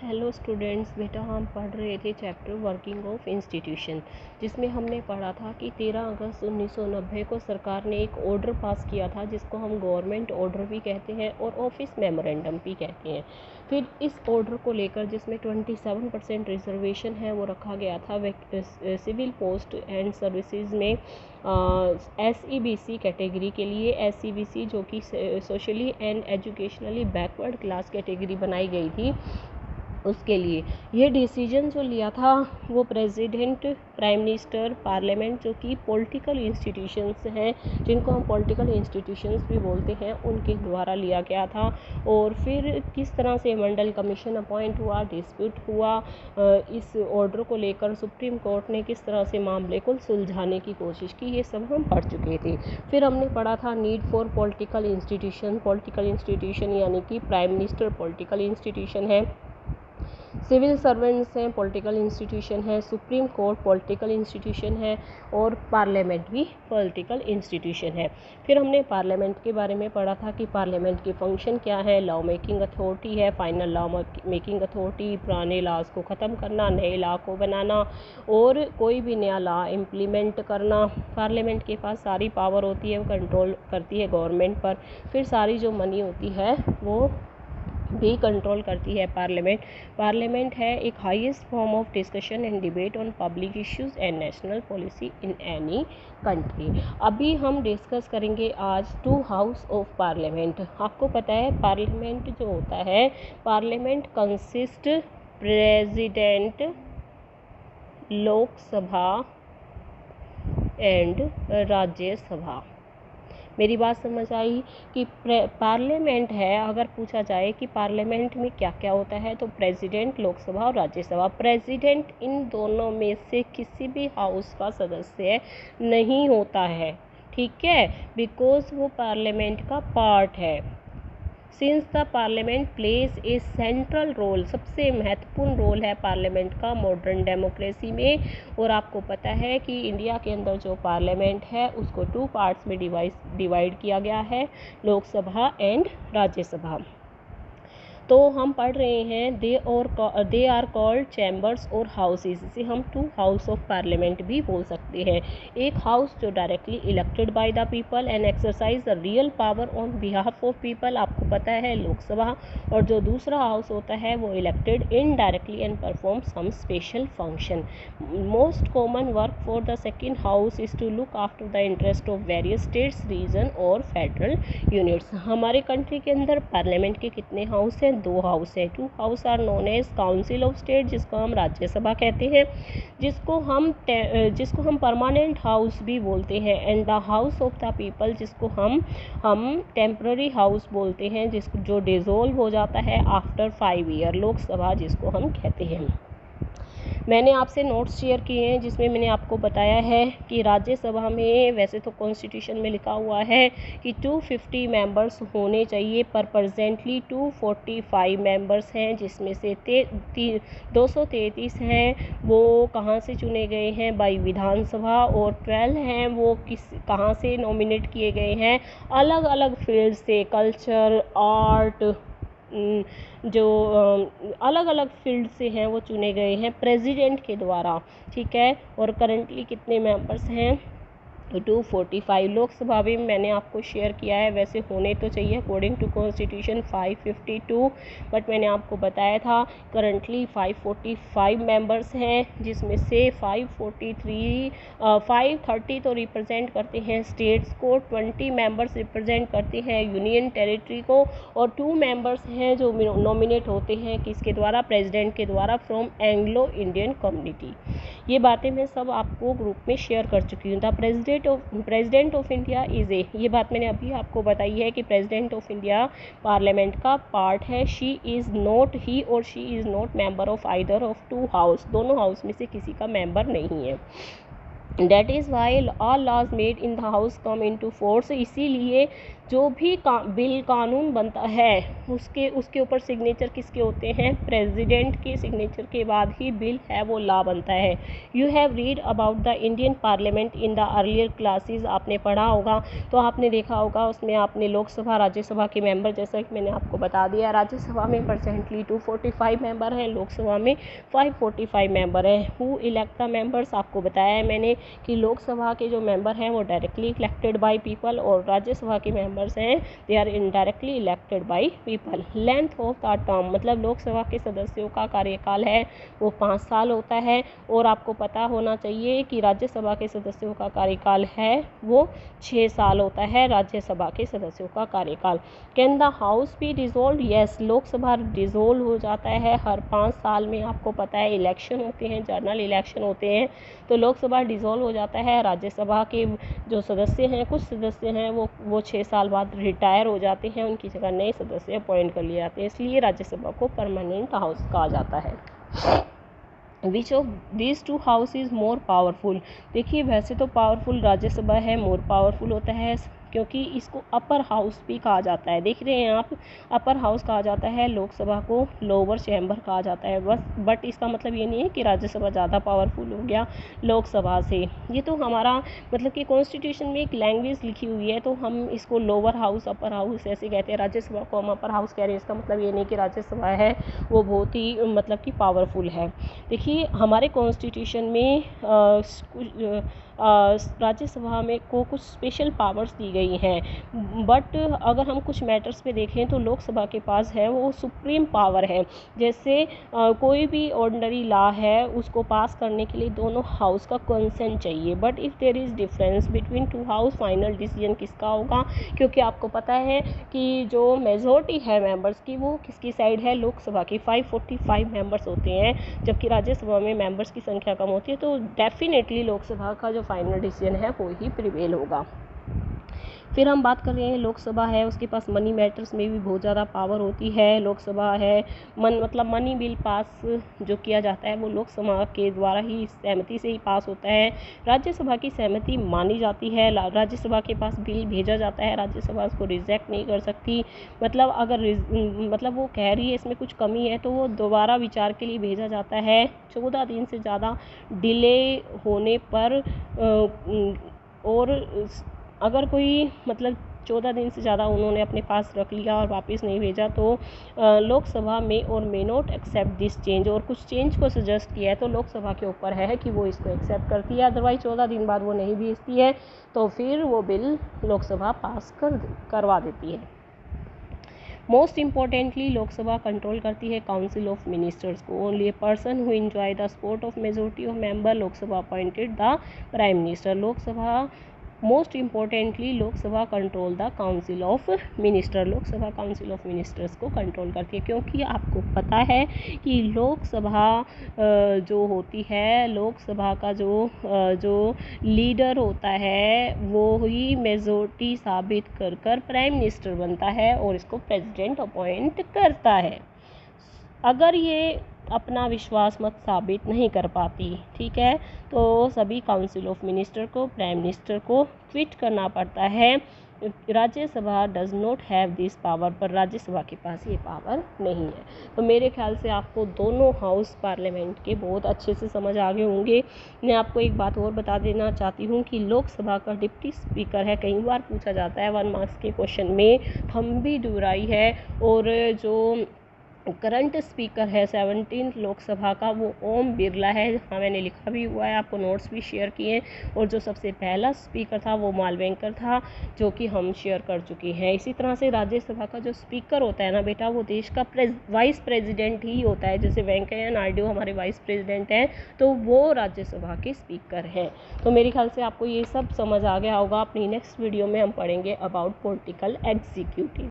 Hello students, बेटा हम पढ़ रहे थे चैप्टर वर्किंग ऑफ इंस्टीट्यूशन, जिसमें हमने पढ़ा था कि 13 अगस्त 1990 को सरकार ने एक ऑर्डर पास किया था जिसको हम गवर्नमेंट ऑर्डर भी कहते हैं और ऑफिस मेमोरेंडम भी कहते हैं। फिर इस ऑर्डर को लेकर जिसमें 27% रिजर्वेशन है वो रखा गया था सिविल पोस्ट एंड सर्विसेज में SEBC कैटेगरी के लिए। SEBC जो कि socially and educationally backward class category बनाई गई थी, उसके लिए ये डिसीजन जो लिया था वो प्रेसिडेंट, प्राइम मिनिस्टर, पार्लियामेंट जो कि पॉलिटिकल इंस्टीट्यूशंस हैं, जिनको हम पॉलिटिकल इंस्टीट्यूशंस भी बोलते हैं, उनके द्वारा लिया गया था। और फिर किस तरह से मंडल कमीशन अपॉइंट हुआ, डिस्प्यूट हुआ, इस ऑर्डर को लेकर सुप्रीम कोर्ट ने किस तरह से मामले को सुलझाने की कोशिश की, ये सब हम पढ़ चुके थे। फिर हमने पढ़ा था need for political institution. Political institution यानी कि प्राइम मिनिस्टर पॉलिटिकल इंस्टीट्यूशन है, सिविल सर्वेंट्स हैं पॉलिटिकल इंस्टीट्यूशन है, सुप्रीम कोर्ट पॉलिटिकल इंस्टीट्यूशन है और पार्लियामेंट भी पॉलिटिकल इंस्टीट्यूशन है। फिर हमने पार्लियामेंट के बारे में पढ़ा था कि पार्लियामेंट की फंक्शन क्या है। लॉ मेकिंग अथॉरिटी है, फाइनल लॉ मेकिंग अथॉरिटी, पुराने लॉज को ख़त्म करना, नए लॉ को बनाना और कोई भी नया लॉ इम्प्लीमेंट करना। पार्लियामेंट के पास सारी पावर होती है, वो कंट्रोल करती है गवर्नमेंट पर। फिर सारी जो मनी होती है वो भी कंट्रोल करती है पार्लियामेंट। पार्लियामेंट है एक highest form of discussion and debate on public issues and national policy in any country. अभी हम डिस्कस करेंगे आज टू हाउस ऑफ पार्लियामेंट। आपको पता है पार्लियामेंट जो होता है, parliament consist president, Lok Sabha and Rajya Sabha. मेरी बात समझ आई कि पार्लियामेंट है, अगर पूछा जाए कि पार्लियामेंट में क्या क्या होता है तो प्रेसिडेंट, लोकसभा और राज्यसभा। प्रेसिडेंट इन दोनों में से किसी भी हाउस का सदस्य नहीं होता है, ठीक है, बिकॉज वो पार्लियामेंट का पार्ट है। Since the parliament place a central role, सबसे महत्वपूर्ण रोल है पार्लियामेंट का मॉडर्न डेमोक्रेसी में। और आपको पता है कि इंडिया के अंदर जो पार्लियामेंट है उसको 2 पार्ट्स में डिवाइड किया गया है, लोकसभा एंड राज्यसभा। तो हम पढ़ रहे हैं दे आर कॉल्ड चैम्बर्स और हाउसेस। इसे हम 2 हाउस ऑफ पार्लियामेंट भी बोल सकते हैं। एक हाउस जो directly elected by the people and exercise the real power on behalf of people, आपको पता है लोकसभा। और जो दूसरा हाउस होता है वो elected indirectly and perform some special function. Most common work for the second house is to look after the interest of various states, region और फेडरल यूनिट्स। हमारे कंट्री के अंदर पार्लियामेंट के कितने हाउस हैं? 2 हाउस है। 2 house are known as council of state, जिसको हम राज्यसभा कहते हैं, जिसको हम परमानेंट हाउस भी बोलते हैं, and the house of the people, जिसको हम टेम्पररी हाउस बोलते हैं, जो डिसॉल्व हो जाता है आफ्टर 5 ईयर, लोकसभा जिसको हम कहते हैं। मैंने आपसे नोट्स शेयर किए हैं जिसमें मैंने आपको बताया है कि राज्यसभा में वैसे तो कॉन्स्टिट्यूशन में लिखा हुआ है कि 250 मेंबर्स होने चाहिए, पर प्रेजेंटली 245 मेंबर्स हैं, जिसमें से 233 हैं वो कहाँ से चुने गए हैं? बाई विधानसभा, और 12 हैं वो कहाँ से नॉमिनेट किए गए हैं? अलग अलग फील्ड से, कल्चर, आर्ट, जो अलग अलग फील्ड से हैं वो चुने गए हैं प्रेसिडेंट के द्वारा, ठीक है। और करंटली कितने मेंबर्स हैं? 245। लोकसभा भी मैंने आपको शेयर किया है, वैसे होने तो चाहिए अकॉर्डिंग टू कॉन्स्टिट्यूशन 552, बट मैंने आपको बताया था करंटली 545 मेंबर्स हैं, जिसमें से 530 तो रिप्रेजेंट करते हैं स्टेट्स को, 20 मेंबर्स रिप्रेजेंट करते हैं यूनियन टेरिटरी को, और 2 मेंबर्स हैं जो नॉमिनेट होते हैं किसके द्वारा? प्रेसिडेंट के द्वारा, फ्रॉम एंग्लो इंडियन कम्युनिटी। ये बातें मैं सब आपको ग्रुप में शेयर कर चुकी हूँ। The president of India is a, ये बात मैंने अभी आपको बताई है कि प्रेसिडेंट ऑफ इंडिया पार्लियामेंट का पार्ट है। ही और she is not member of either of 2 house, दोनों हाउस में से किसी का मेंबर नहीं है। That is why all laws made in the house come into टू फोर्स। इसीलिए जो भी बिल कानून बनता है उसके ऊपर सिग्नेचर किसके होते हैं, प्रेसिडेंट के सिग्नेचर के बाद ही बिल है वो लॉ बनता है। You have read about the Indian parliament in the earlier classes, आपने पढ़ा होगा, तो आपने देखा होगा उसमें आपने लोकसभा राज्यसभा के मेंबर, जैसा कि मैंने आपको बता दिया, राज्यसभा में प्रेजेंटली 245 मेंबर हैं, लोकसभा में 545 मेंबर हैं। हु इलेक्ट द मेंबर्स, आपको बताया है मैंने कि लोकसभा के जो मेंबर हैं वो डायरेक्टली इलेक्टेड बाय पीपल और राज्यसभा के मेंबर्स हैं they are indirectly elected by people. Length of the term, मतलब लोकसभा के सदस्यों का कार्यकाल है वो 5 साल होता है, और आपको पता होना चाहिए कि राज्यसभा के सदस्यों का कार्यकाल है वो 6 साल होता है, राज्यसभा के सदस्यों का कार्यकाल। Can the house B dissolve, yes, Lok Sabha dissolve हो जाता है हर 5 साल में। आपको पता है इलेक्शन होते हैं, जनरल इलेक्शन होते हैं, तो लोकसभा डिसॉल्व हो जाता है। राज्यसभा के जो सदस्य हैं, कुछ सदस्य हैं वो 6 साल बाद रिटायर हो जाते हैं, उनकी जगह नए सदस्य अपॉइंट कर लिए जाते हैं, इसलिए राज्यसभा को परमानेंट हाउस कहा जाता है। Which of these two house is more powerful, देखिए वैसे तो पावरफुल राज्यसभा है, मोर पावरफुल होता है क्योंकि इसको अपर हाउस भी कहा जाता है। देख रहे हैं आप, अपर हाउस कहा जाता है, लोकसभा को लोअर चैम्बर कहा जाता है बस, बट इसका मतलब ये नहीं है कि राज्यसभा ज़्यादा पावरफुल हो गया लोकसभा से। ये तो हमारा मतलब कि कॉन्स्टिट्यूशन में एक लैंग्वेज लिखी हुई है, तो हम इसको लोअर हाउस अपर हाउस ऐसे कहते हैं, राज्यसभा को हम अपर हाउस कह रहे हैं, इसका मतलब ये नहीं कि राज्यसभा है वो बहुत ही मतलब कि पावरफुल है। देखिए हमारे कॉन्स्टिट्यूशन में राज्यसभा में को कुछ स्पेशल पावर्स दी गई हैं, बट अगर हम कुछ मैटर्स पे देखें तो लोकसभा के पास है वो सुप्रीम पावर है। जैसे कोई भी ऑर्डिनरी लॉ है उसको पास करने के लिए दोनों हाउस का कंसेंट चाहिए, but if there is difference between two house, final decision किसका होगा, क्योंकि आपको पता है कि जो मेजॉरिटी है मेंबर्स की वो किसकी साइड है, लोकसभा की। 545 मेंबर्स होते हैं, जबकि राज्यसभा में मेंबर्स की संख्या कम होती है, तो डेफिनेटली लोकसभा का जो फाइनल डिसीजन है वो ही प्रिवेल होगा। फिर हम बात कर रहे हैं लोकसभा है उसके पास मनी मैटर्स में भी बहुत ज़्यादा पावर होती है। लोकसभा है मतलब मनी बिल पास जो किया जाता है वो लोकसभा के द्वारा ही सहमति से ही पास होता है। राज्यसभा की सहमति मानी जाती है, राज्यसभा के पास बिल भेजा जाता है, राज्यसभा उसको रिजेक्ट नहीं कर सकती। मतलब अगर मतलब वो कह रही है इसमें कुछ कमी है तो वो दोबारा विचार के लिए भेजा जाता है। 14 दिन से ज़्यादा डिले होने पर और अगर कोई मतलब 14 दिन से ज़्यादा उन्होंने अपने पास रख लिया और वापस नहीं भेजा तो लोकसभा में और may not accept this change, और कुछ चेंज को सजेस्ट किया है तो लोकसभा के ऊपर है कि वो इसको एक्सेप्ट करती है। अदरवाइज 14 दिन बाद वो नहीं भेजती है तो फिर वो बिल लोकसभा पास करवा देती है। मोस्ट इम्पॉर्टेंटली लोकसभा कंट्रोल करती है काउंसिल ऑफ मिनिस्टर्स को। Only a person who enjoy the support of majority of member Lok Sabha appointed the prime minister. Lok Sabha most importantly Lok Sabha control the council of minister, Lok Sabha council of ministers को control करती है, क्योंकि आपको पता है कि लोकसभा जो होती है, लोकसभा का जो लीडर होता है वो ही मेजॉरिटी साबित कर प्राइम मिनिस्टर बनता है और इसको प्रेसिडेंट अपॉइंट करता है। अगर ये अपना विश्वास मत साबित नहीं कर पाती, ठीक है, तो सभी काउंसिल ऑफ मिनिस्टर को प्राइम मिनिस्टर को क्विट करना पड़ता है। Rajya Sabha does not have this power, पर राज्यसभा के पास ये पावर नहीं है। तो मेरे ख्याल से आपको दोनों हाउस पार्लियामेंट के बहुत अच्छे से समझ आ गए होंगे। मैं आपको एक बात और बता देना चाहती हूँ कि लोकसभा का डिप्टी स्पीकर है, कई बार पूछा जाता है 1 मार्क्स के क्वेश्चन में, थम्बी दुराई है, और जो करंट स्पीकर है 17 लोकसभा का वो ओम बिरला है। हाँ मैंने लिखा भी हुआ है, आपको नोट्स भी शेयर किए। और जो सबसे पहला स्पीकर था वो मालवेंकर था, जो कि हम शेयर कर चुके हैं। इसी तरह से राज्यसभा का जो स्पीकर होता है ना बेटा, वो देश का वाइस प्रेसिडेंट ही होता है। जैसे वेंकैया नायडू हमारे वाइस प्रेसिडेंट हैं, तो वो राज्यसभा के स्पीकर हैं। तो मेरे ख्याल से आपको ये सब समझ आ गया होगा। अपनी नेक्स्ट वीडियो में हम पढ़ेंगे अबाउट पॉलिटिकल एग्जीक्यूटिव।